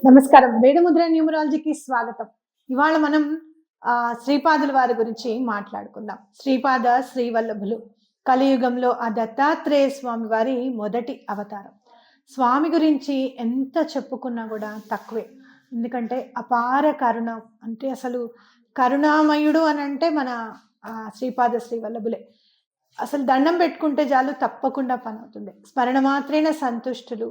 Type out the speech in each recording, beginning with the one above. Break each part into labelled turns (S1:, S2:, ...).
S1: నమస్కారం. వేదముద్ర న్యూమరాలజీకి స్వాగతం. ఇవాళ మనం శ్రీపాదుల వారి గురించి మాట్లాడుకుందాం. శ్రీపాద శ్రీవల్లభులు కలియుగంలో ఆ దత్తాత్రేయ స్వామి వారి మొదటి అవతారం. స్వామి గురించి ఎంత చెప్పుకున్నా కూడా తక్కువే. ఎందుకంటే అపార కరుణ, అంటే అసలు కరుణామయుడు అని అంటే మన శ్రీపాద శ్రీవల్లభులే. అసలు దండం పెట్టుకుంటే చాలు తప్పకుండా పని అవుతుంది. స్మరణ మాత్రేన సంతుష్టులు.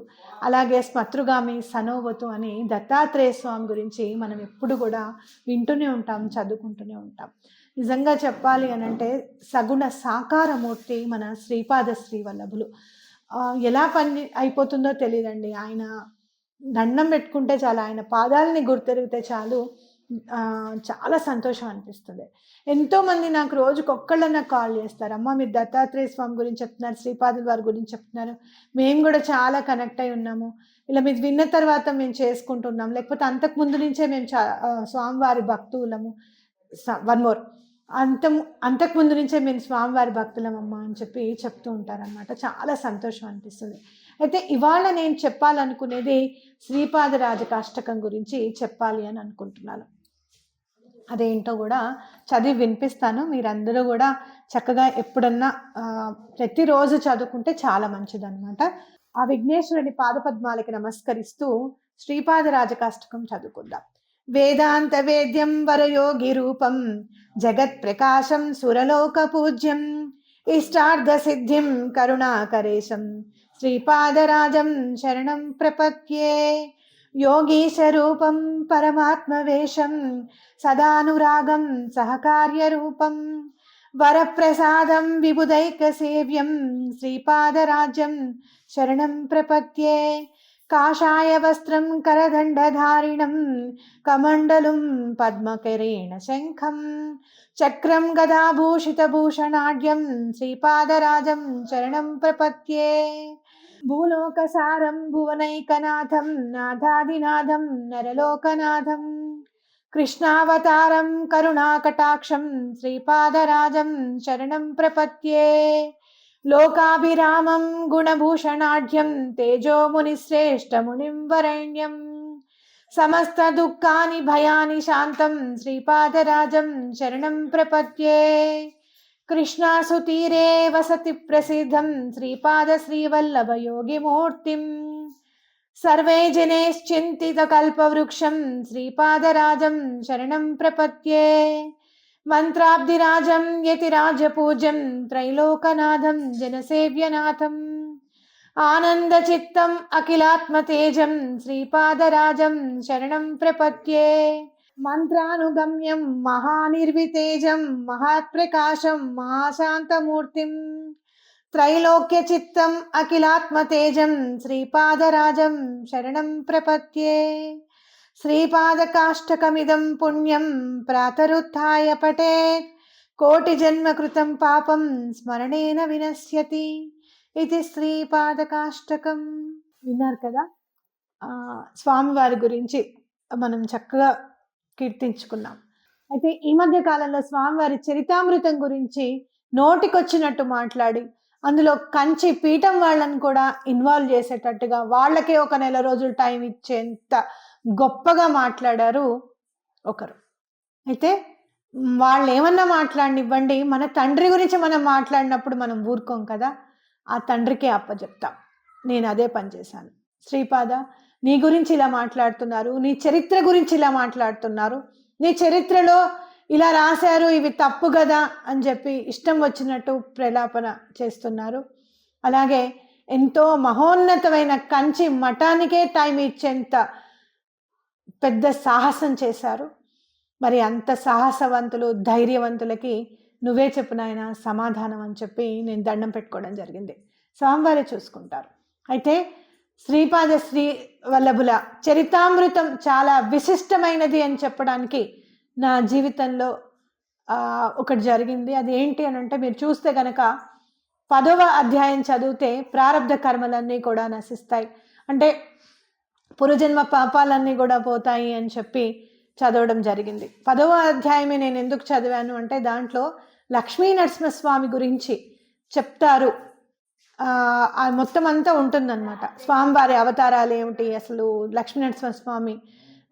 S1: అలాగే స్మతృగామి సనోవతు అని దత్తాత్రేయ స్వామి గురించి మనం ఎప్పుడు కూడా వింటూనే ఉంటాం, చదువుకుంటూనే ఉంటాం. నిజంగా చెప్పాలి అని అంటే సగుణ సాకారమూర్తి మన శ్రీపాద శ్రీవల్లభులు. ఎలా పని అయిపోతుందో తెలియదండి. ఆయన దండం పెట్టుకుంటే చాలు, ఆయన పాదాలని గుర్తెరిగితే చాలు చాలా సంతోషం అనిపిస్తుంది. ఎంతోమంది నాకు రోజుకొక్కళ్ళన్నా కాల్ చేస్తారు, అమ్మ మీరు దత్తాత్రేయ స్వామి గురించి చెప్తున్నారు, శ్రీపాదుల వారి గురించి చెప్తున్నారు, మేము కూడా చాలా కనెక్ట్ అయి ఉన్నాము, ఇలా మీరు విన్న తర్వాత మేము చేసుకుంటున్నాం, లేకపోతే అంతకుముందు నుంచే మేము స్వామివారి భక్తులము, వన్ మోర్ అంతకుముందు నుంచే మేము స్వామివారి భక్తులమమ్మ అని చెప్పి చెప్తూ ఉంటారనమాట. చాలా సంతోషం అనిపిస్తుంది. అయితే ఇవాళ నేను చెప్పాలనుకునేది శ్రీపాద రాజకాష్టకం గురించి చెప్పాలి అని అనుకుంటున్నాను. అదేంటో కూడా చదివి వినిపిస్తాను. మీరందరూ కూడా చక్కగా ఎప్పుడన్నా ప్రతిరోజు చదువుకుంటే చాలా మంచిదన్నమాట. ఆ విఘ్నేశ్వరుని పాదపద్మాలకి నమస్కరిస్తూ శ్రీపాద రాజకాష్టకం చదువుకుందాం. వేదాంత వేద్యం వరయోగి రూపం జగత్ ప్రకాశం సురలోక పూజ్యం ఇష్టార్థ సిద్ధిం కరుణాకరేశం శ్రీపాదరాజం శరణం ప్రపద్యే. యోగీశరూపం పరమాత్మవేషం సదానురాగం సహకార్యరూపం వరప్రసాదం విబుధైకసేవ్యం శ్రీపాదరాజ్యం శరణం ప్రపద్యే. కాషాయ వస్త్రం కరదండధారిణం కమండలం పద్మకరేణ శంఖం చక్రం గదాభూషితభూషణాఢ్యం శ్రీపాదరాజం శరణం ప్రపద్యే. భూలోకసారం భువనైకనాథం నాథాదినాథం నరలోకనాథం కృష్ణావతారం కరుణాకటాక్షం శ్రీపాదరాజం శరణం ప్రపద్యే. లోకాభిరామం గుణభూషణాఢ్యం తేజోమునిశ్రేష్టమునిం వరేణ్యం సమస్త దుఃఖాని భయాని శాంతం శ్రీపాదరాజం శరణం ప్రపద్యే. కృష్ణాసుతీరే వసతి ప్రసిద్ధం శ్రీపాద శ్రీవల్లభ యోగిమూర్తిం సర్వే జనేశ్చింతిత కల్పవృక్షం శ్రీపాదరాజం శరణం ప్రపద్యే. మంత్రాబ్ధిరాజం యతిరాజపూజ్యం త్రైలోకనాథం జనసేవ్యనాథం ఆనందచిత్తం అఖిలాత్మతేజం శ్రీపాదరాజం శరణం ప్రపద్యే. మంత్రానుగమ్యం మహానిర్వితేజం మహాత్ప్రకాశం మహాశాంతమూర్తిం త్రైలోక్య చిత్తం అఖిలాత్మతేజం శ్రీపాదరాజం శరణం ప్రపద్యే. శ్రీపాదకాష్టకమిదం పుణ్యం ప్రాతరుత్థాయ పఠేత్ కోటి జన్మకృతం పాపం స్మరణేన వినశ్యతి. ఇది శ్రీపాదకాష్టకం. విన్నారు కదా, స్వామివారి గురించి మనం చక్కగా కీర్తించుకున్నాం. అయితే ఈ మధ్య కాలంలో స్వామివారి చరితామృతం గురించి నోటికొచ్చినట్టు మాట్లాడి అందులో కంచి పీఠం వాళ్ళని కూడా ఇన్వాల్వ్ చేసేటట్టుగా వాళ్ళకే ఒక నెల రోజులు టైం ఇచ్చేంత గొప్పగా మాట్లాడారు ఒకరు. అయితే వాళ్ళు ఏమన్నా మాట్లాడినివ్వండి, మన తండ్రి గురించి మనం మాట్లాడినప్పుడు మనం ఊరుకోం కదా, ఆ తండ్రికే అప్పచెప్తాం. నేను అదే పని చేశాను. శ్రీపాద, నీ గురించి ఇలా మాట్లాడుతున్నారు, నీ చరిత్ర గురించి ఇలా మాట్లాడుతున్నారు, నీ చరిత్రలో ఇలా రాశారు, ఇవి తప్పు కదా అని చెప్పి ఇష్టం వచ్చినట్టు ప్రలాపన చేస్తున్నారు. అలాగే ఎంతో మహోన్నతమైన కంచి మఠానికే టైం ఇచ్చేంత పెద్ద సాహసం చేశారు. మరి అంత సాహసవంతులు ధైర్యవంతులకి నువ్వే చెప్పు నాయన సమాధానం అని చెప్పి నేను దండం పెట్టుకోవడం జరిగింది. స్వామివారే చూసుకుంటారు. అయితే శ్రీపాద శ్రీ వల్లభుల చరితామృతం చాలా విశిష్టమైనది అని చెప్పడానికి నా జీవితంలో ఒకటి జరిగింది. అది ఏంటి అని అంటే, మీరు చూస్తే కనుక 10వ అధ్యాయం చదివితే ప్రారబ్ధ కర్మలన్నీ కూడా నశిస్తాయి, అంటే పునర్జన్మ పాపాలన్నీ కూడా పోతాయి అని చెప్పి చదవడం జరిగింది. 10వ అధ్యాయమే నేను ఎందుకు చదివాను అంటే, దాంట్లో లక్ష్మీ నరసింహస్వామి గురించి చెప్తారు ఆ మొత్తం అంతా ఉంటుందన్నమాట. స్వామివారి అవతారాలు ఏమిటి, అసలు లక్ష్మీనరసింహ స్వామి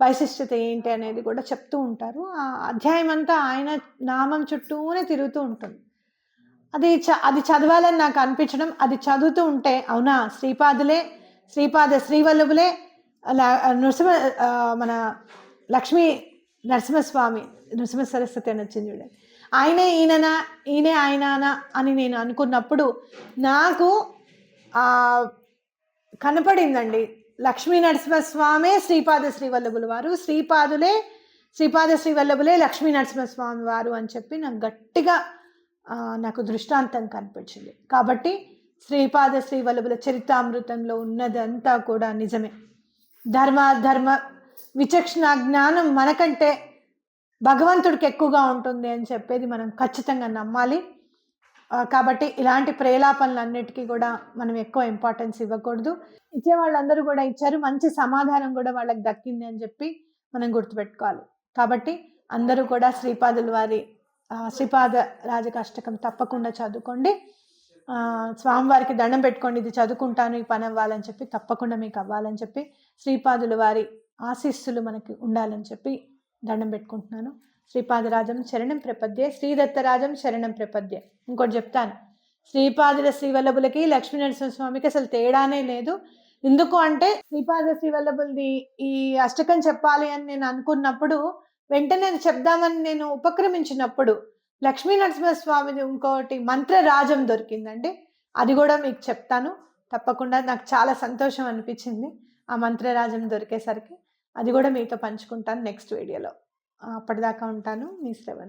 S1: వైశిష్టత ఏంటి అనేది కూడా చెప్తూ ఉంటారు. ఆ అధ్యాయం అంతా ఆయన నామం చుట్టూనే తిరుగుతూ ఉంటుంది. అది చదవాలని నాకు అనిపించడం, అది చదువుతూ ఉంటే అవునా శ్రీవల్లభులే నృసింహ మన లక్ష్మీ నరసింహస్వామి, నృసింహ సరస్వతి అని వచ్చింది చూడండి, ఈయనే ఆయననా అని నేను అనుకున్నప్పుడు నాకు కనపడిందండి. లక్ష్మీ నరసింహస్వామే శ్రీవల్లభుల వారు, శ్రీపాద శ్రీవల్లభులే లక్ష్మీ నరసింహస్వామి వారు అని చెప్పి నాకు గట్టిగా నాకు దృష్టాంతం కనిపించింది. కాబట్టి శ్రీవల్లభుల చరితామృతంలో ఉన్నదంతా కూడా నిజమే. ధర్మ విచక్షణ జ్ఞానం మనకంటే భగవంతుడికి ఎక్కువగా ఉంటుంది అని చెప్పేది మనం ఖచ్చితంగా నమ్మాలి. కాబట్టి ఇలాంటి ప్రేలాపనలన్నిటికీ కూడా మనం ఎక్కువ ఇంపార్టెన్స్ ఇవ్వకూడదు. ఇచ్చే వాళ్ళందరూ కూడా ఇచ్చారు, మంచి సమాధానం కూడా వాళ్ళకి దక్కింది అని చెప్పి మనం గుర్తుపెట్టుకోవాలి. కాబట్టి అందరూ కూడా శ్రీపాదుల వారి శ్రీపాద రాజకాష్టకం తప్పకుండా చదువుకోండి. స్వామివారికి దండం పెట్టుకోండి, ఇది చదువుకుంటాను, ఈ పని అవ్వాలని చెప్పి, తప్పకుండా మీకు అవ్వాలని చెప్పి, శ్రీపాదుల వారి ఆశీస్సులు మనకి ఉండాలని చెప్పి దండం పెట్టుకుంటున్నాను. శ్రీపాదరాజం శరణం ప్రపద్యే, శ్రీదత్తరాజం శరణం ప్రపద్యే. ఇంకోటి చెప్తాను, శ్రీపాదుల శ్రీవల్లభులకి లక్ష్మీ నరసింహస్వామికి అసలు తేడానే లేదు. ఎందుకు అంటే శ్రీపాద శ్రీవల్లభులది ఈ అష్టకం చెప్పాలి అని నేను అనుకున్నప్పుడు, వెంటనే చెప్దామని నేను ఉపక్రమించినప్పుడు లక్ష్మీ నరసింహస్వామిది ఇంకోటి మంత్రరాజం దొరికిందండి. అది కూడా మీకు చెప్తాను తప్పకుండా. నాకు చాలా సంతోషం అనిపించింది ఆ మంత్రరాజం దొరికేసరికి. అది కూడా మీతో పంచుకుంటాను నెక్స్ట్ వీడియోలో. అప్పటిదాకా ఉంటాను, మీ శ్రవణ్.